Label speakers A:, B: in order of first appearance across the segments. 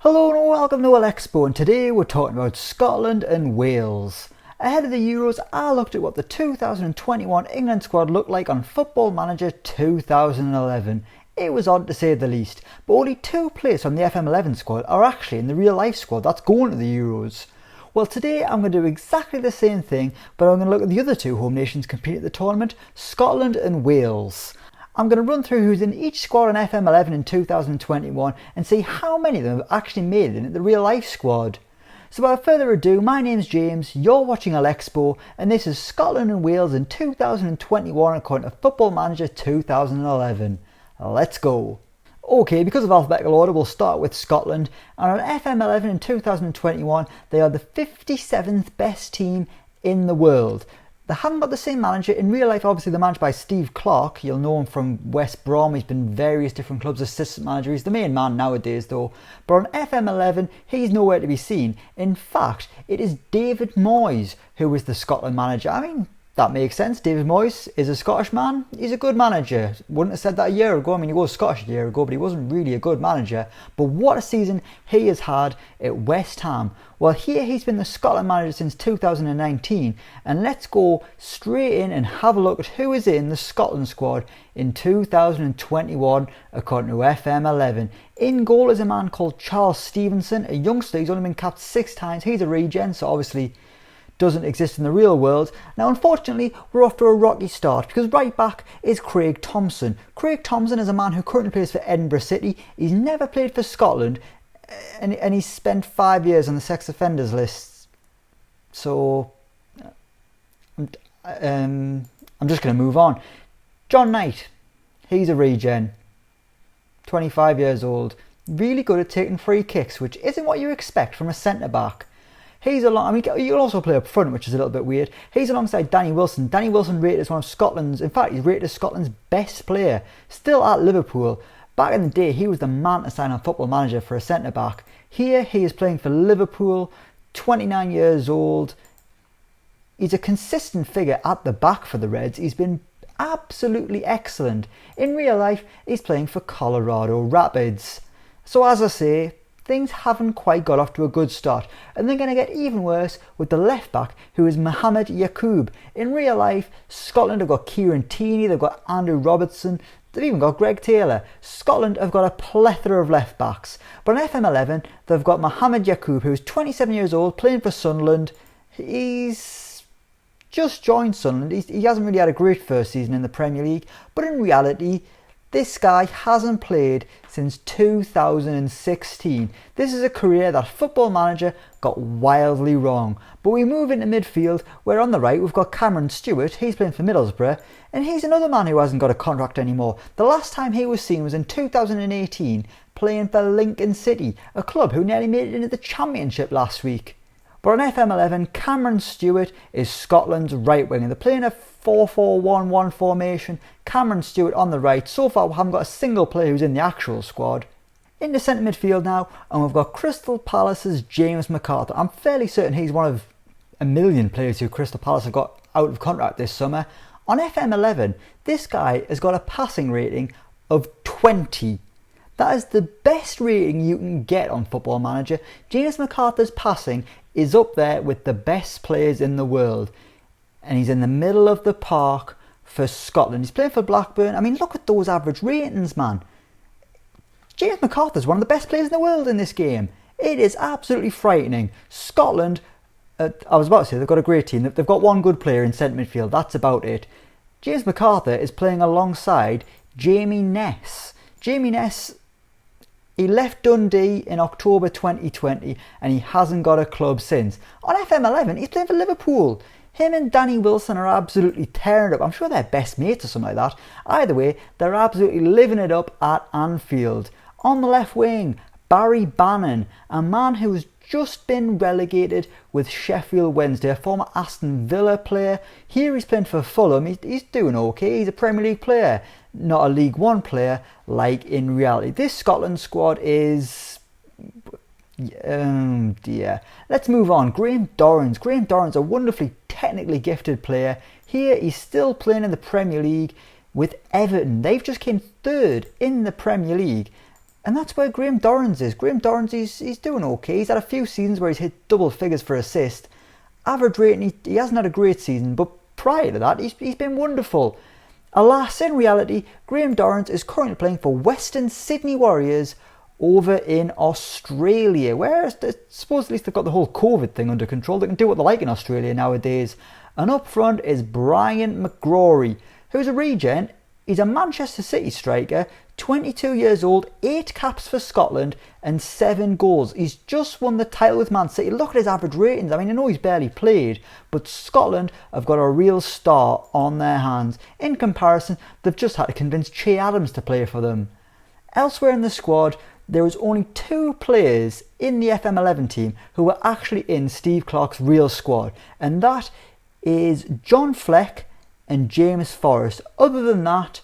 A: Hello and welcome to Alexpo, and today we're talking about Scotland and Wales. Ahead of the Euros, I looked at what the 2021 England squad looked like on Football Manager 2011. It was odd to say the least, but only 2 players from the FM11 squad are actually in the real life squad that's going to the Euros. Well, today I'm going to do exactly the same thing, but I'm going to look at the other 2 home nations competing at the tournament, Scotland and Wales. I'm going to run through who's in each squad on FM11 in 2021 and see how many of them have actually made it into the real life squad. So without further ado, my name's James, you're watching Alexpo, and this is Scotland and Wales in 2021 according to Football Manager 2011. Let's go. Okay, because of alphabetical order, we'll start with Scotland, and on FM11 in 2021 they are the 57th best team in the world. They haven't got the same manager. In real life, obviously, they're managed by Steve Clarke. You'll know him from West Brom. He's been various different clubs' assistant manager. He's the main man nowadays, though. But on FM11, he's nowhere to be seen. In fact, it is David Moyes who is the Scotland manager. I mean, that makes sense. David Moyes is a Scottish man. He's a good manager. Wouldn't have said that a year ago. I mean, he was Scottish a year ago, but he wasn't really a good manager. But what a season he has had at West Ham. Well, here he's been the Scotland manager since 2019. And let's go straight in and have a look at who is in the Scotland squad in 2021 according to FM11. In goal is a man called Charles Stevenson, a youngster. He's only been capped 6 times. He's a regen, so obviously doesn't exist in the real world. Now, unfortunately, we're off to a rocky start because right back is Craig Thompson. Craig Thompson is a man who currently plays for Edinburgh City. He's never played for Scotland, and he's spent 5 years on the sex offenders list. So, I'm just going to move on. John Knight, he's a regen, 25 years old, really good at taking free kicks, which isn't what you expect from a centre back. He's along. I mean, you can also play up front, which is a little bit weird. He's alongside Danny Wilson. Danny Wilson rated as one of Scotland's, in fact, he's rated as Scotland's best player. Still at Liverpool. Back in the day, he was the man to sign on Football Manager for a centre back. Here, he is playing for Liverpool, 29 years old. He's a consistent figure at the back for the Reds. He's been absolutely excellent. In real life, he's playing for Colorado Rapids. So as I say, things haven't quite got off to a good start, and they're going to get even worse with the left back, who is Mohamed Yacoub. In real life, Scotland have got Kieran Tierney, they've got Andrew Robertson, they've even got Greg Taylor. Scotland have got a plethora of left backs, but on FM11 they've got Mohamed Yacoub, who is 27 years old, playing for Sunderland. He's just joined Sunderland. He hasn't really had a great first season in the Premier League, but in reality, this guy hasn't played since 2016. This is a career that Football Manager got wildly wrong. But we move into midfield, where on the right we've got Cameron Stewart. He's playing for Middlesbrough, and he's another man who hasn't got a contract anymore. The last time he was seen was in 2018, playing for Lincoln City, a club who nearly made it into the Championship last week. But on FM11, Cameron Stewart is Scotland's right winger. They're playing a 4-4-1-1 formation. Cameron Stewart on the right. So far, we haven't got a single player who's in the actual squad. In the centre midfield now, and we've got Crystal Palace's James McArthur. I'm fairly certain he's one of a million players who Crystal Palace have got out of contract this summer. On FM11, this guy has got a passing rating of 20. That is the best rating you can get on Football Manager. James McArthur's passing is up there with the best players in the world. And he's in the middle of the park for Scotland. He's playing for Blackburn. I mean, look at those average ratings, man. James McArthur's one of the best players in the world in this game. It is absolutely frightening. Scotland, I was about to say, they've got a great team. They've got one good player in centre midfield. That's about it. James McArthur is playing alongside Jamie Ness. Jamie Ness, he left Dundee in October 2020 and he hasn't got a club since. On FM11, he's playing for Liverpool. Him and Danny Wilson are absolutely tearing it up. I'm sure they're best mates or something like that. Either way, they're absolutely living it up at Anfield. On the left wing, Barry Bannon, a man who's just been relegated with Sheffield Wednesday, a former Aston Villa player. Here he's playing for Fulham. He's doing okay. He's a Premier League player, not a League One player like in reality. This Scotland squad is... dear. Let's move on. Graham Dorrans. Graham Dorrans, a wonderfully technically gifted player. Here he's still playing in the Premier League with Everton. They've just came third in the Premier League. And that's where Graham Dorrans is. Graham Dorrans, he's doing okay. He's had a few seasons where he's hit double figures for assist. Average rating, he hasn't had a great season, but prior to that, he's been wonderful. Alas, in reality, Graham Dorrans is currently playing for Western Sydney Warriors over in Australia, where supposedly they've got the whole COVID thing under control. They can do what they like in Australia nowadays. And up front is Brian McGrory, who's a regen. He's a Manchester City striker, 22 years old, 8 caps for Scotland and 7 goals. He's just won the title with Man City. Look at his average ratings. I mean, I know he's barely played, but Scotland have got a real star on their hands. In comparison, they've just had to convince Che Adams to play for them. Elsewhere in the squad, there is only 2 players in the FM11 team who were actually in Steve Clarke's real squad, and that is John Fleck and James Forrest. Other than that,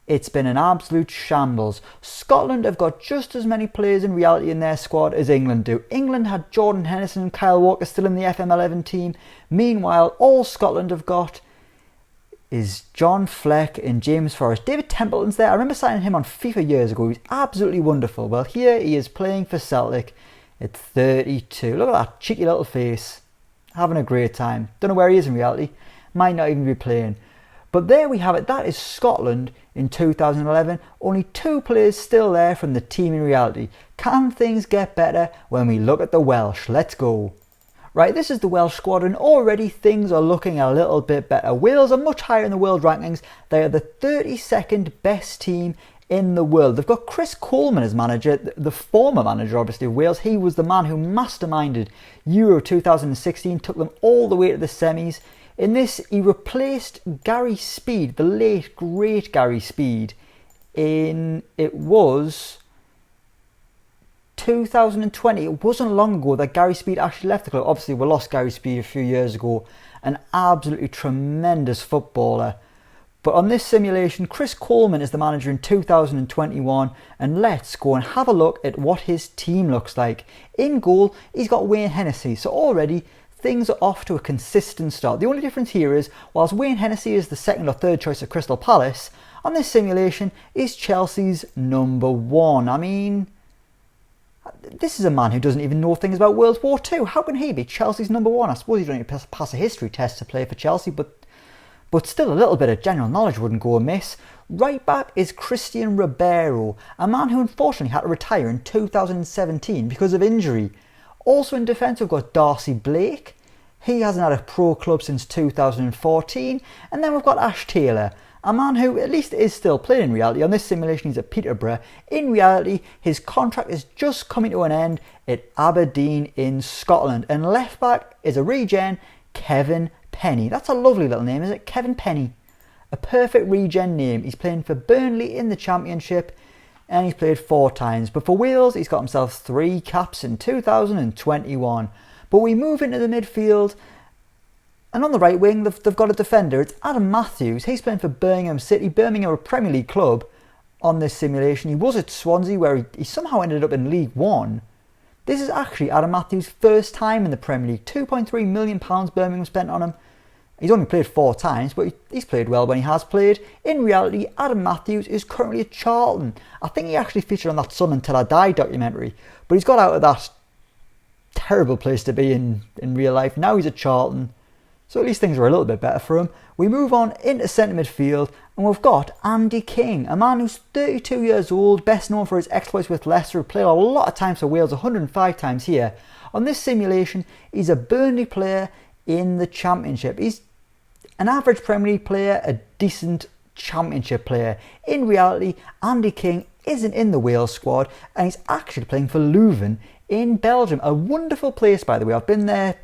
A: it's been an absolute shambles. Scotland have got just as many players in reality in their squad as England do. England had Jordan Henderson and Kyle Walker still in the FM11 team. Meanwhile, all Scotland have got is John Fleck and James Forrest. David Templeton's there. I remember signing him on FIFA years ago. He was absolutely wonderful. Well, here he is playing for Celtic at 32. Look at that cheeky little face. Having a great time. Don't know where he is in reality. Might not even be playing. But there we have it. That is Scotland in 2011. Only 2 players still there from the team in reality. Can things get better when we look at the Welsh? Let's go. Right, this is the Welsh squad, and already things are looking a little bit better. Wales are much higher in the world rankings. They are the 32nd best team in the world. They've got Chris Coleman as manager, the former manager obviously of Wales. He was the man who masterminded Euro 2016, took them all the way to the semis. In this, he replaced Gary Speed, the late great Gary Speed, it was 2020. It wasn't long ago that Gary Speed actually left the club. Obviously, we lost Gary Speed a few years ago. An absolutely tremendous footballer. But on this simulation, Chris Coleman is the manager in 2021. And let's go and have a look at what his team looks like. In goal, he's got Wayne Hennessy. So already, things are off to a consistent start. The only difference here is, whilst Wayne Hennessy is the second or third choice of Crystal Palace, on this simulation is Chelsea's number 1. I mean, this is a man who doesn't even know things about World War II. How can he be Chelsea's number 1? I suppose you don't need to pass a history test to play for Chelsea, but still a little bit of general knowledge wouldn't go amiss. Right back is Christian Ribeiro, a man who unfortunately had to retire in 2017 because of injury. Also in defence, we've got Darcy Blake. He hasn't had a pro club since 2014. And then we've got Ash Taylor, a man who at least is still playing in reality. On this simulation, he's at Peterborough. In reality, his contract is just coming to an end at Aberdeen in Scotland. And left back is a regen, Kevin Penny. That's a lovely little name, isn't it? Kevin Penny. A perfect regen name. He's playing for Burnley in the Championship, and he's played 4 times. But for Wales, he's got himself 3 caps in 2021. But we move into the midfield, and on the right wing, they've got a defender. It's Adam Matthews. He's playing for Birmingham City. Birmingham, a Premier League club on this simulation. He was at Swansea, where he somehow ended up in League One. This is actually Adam Matthews' first time in the Premier League. £2.3 million Birmingham spent on him. He's only played 4 times, but he's played well when he has played. In reality, Adam Matthews is currently at Charlton. I think he actually featured on that Son Until I Die documentary, but he's got out of that terrible place to be in real life. Now he's at Charlton, so at least things are a little bit better for him. We move on into centre midfield, and we've got Andy King, a man who's 32 years old, best known for his exploits with Leicester, who played a lot of times for Wales, 105 times here. On this simulation, he's a Burnley player in the Championship. He's an average Premier League player, a decent Championship player. In reality, Andy King isn't in the Wales squad, and he's actually playing for Leuven in Belgium. A wonderful place, by the way. I've been there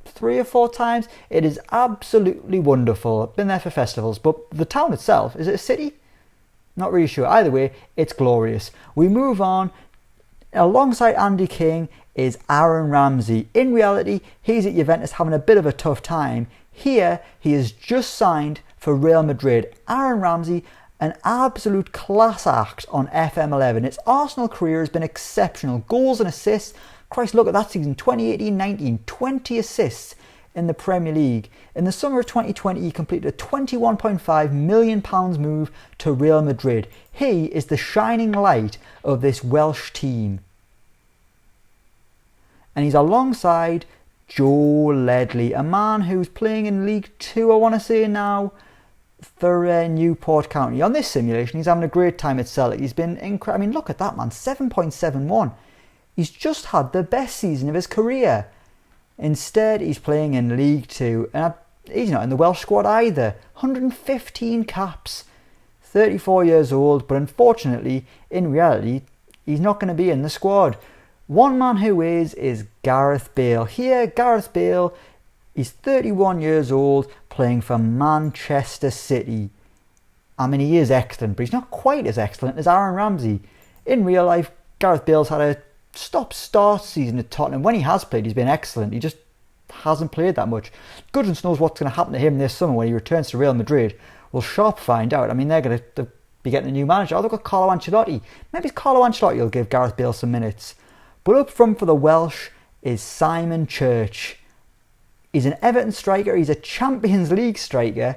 A: 3 or 4 times. It is absolutely wonderful. I've been there for festivals, but the town itself, is it a city? Not really sure. Either way, it's glorious. We move on. Alongside Andy King is Aaron Ramsey. In reality, he's at Juventus having a bit of a tough time. Here, he has just signed for Real Madrid. Aaron Ramsey, an absolute class act on FM11. Its Arsenal career has been exceptional. Goals and assists. Christ, look at that season, 2018-19, 20 assists in the Premier League. In the summer of 2020, he completed a £21.5 million move to Real Madrid. He is the shining light of this Welsh team. And he's alongside Joe Ledley, a man who's playing in League 2, I want to say now, for Newport County. On this simulation, he's having a great time at Celtic. He's been incredible. I mean, look at that, man, 7.71. He's just had the best season of his career. Instead, he's playing in League 2, and he's not in the Welsh squad either. 115 caps, 34 years old, but unfortunately, in reality, he's not going to be in the squad. One man who is Gareth Bale. Here, Gareth Bale, he's 31 years old, playing for Manchester City. I mean, he is excellent, but he's not quite as excellent as Aaron Ramsey. In real life, Gareth Bale's had a stop-start season at Tottenham. When he has played, he's been excellent. He just hasn't played that much. Goodness knows what's going to happen to him this summer when he returns to Real Madrid. We'll sharp find out. I mean, they're going to be getting a new manager. Oh, they've got Carlo Ancelotti. Maybe Carlo Ancelotti will give Gareth Bale some minutes. But up front for the Welsh is Simon Church. He's an Everton striker. He's a Champions League striker.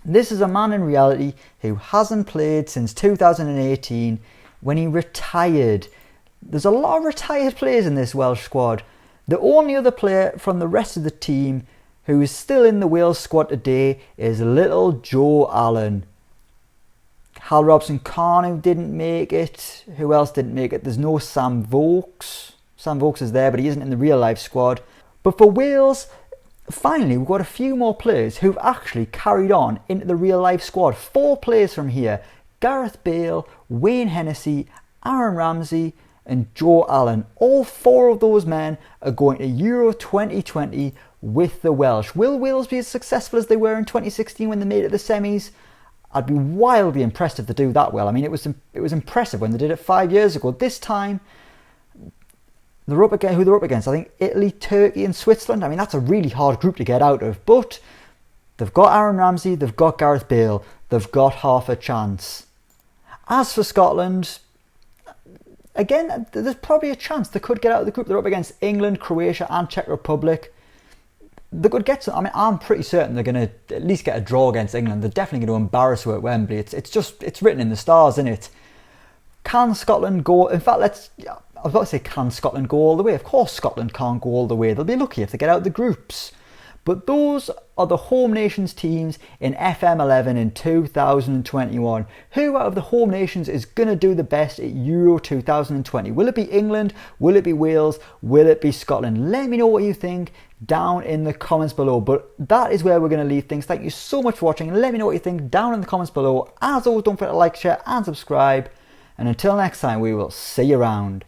A: This is a man in reality who hasn't played since 2018 when he retired. There's a lot of retired players in this Welsh squad. The only other player from the rest of the team who is still in the Wales squad today is little Joe Allen. Hal Robson-Kanu didn't make it. Who else didn't make it? There's no Sam Vokes. Sam Vokes is there, but he isn't in the real life squad. But for Wales, finally, we've got a few more players who've actually carried on into the real life squad. 4 players from here. Gareth Bale, Wayne Hennessy, Aaron Ramsey and Joe Allen. All 4 of those men are going to Euro 2020 with the Welsh. Will Wales be as successful as they were in 2016 when they made it to the semis? I'd be wildly impressed if they do that well. I mean, it was impressive when they did it 5 years ago. This time, they're up against who they're up against. I think Italy, Turkey, and Switzerland. I mean, that's a really hard group to get out of. But they've got Aaron Ramsey, they've got Gareth Bale, they've got half a chance. As for Scotland, again, there's probably a chance they could get out of the group. They're up against England, Croatia, and Czech Republic. They could get some. I mean, I'm pretty certain they're going to at least get a draw against England. They're definitely going to embarrass her at Wembley. It's written in the stars, isn't it? Can Scotland go? In fact, I was about to say, can Scotland go all the way? Of course, Scotland can't go all the way. They'll be lucky if they get out of the groups. But those are the home nations teams in FM11 in 2021. Who out of the home nations is going to do the best at Euro 2020? Will it be England? Will it be Wales? Will it be Scotland? Let me know what you think down in the comments below. But that is where we're going to leave things. Thank you so much for watching. Let me know what you think down in the comments below. As always, don't forget to like, share and subscribe. And until next time, we will see you around.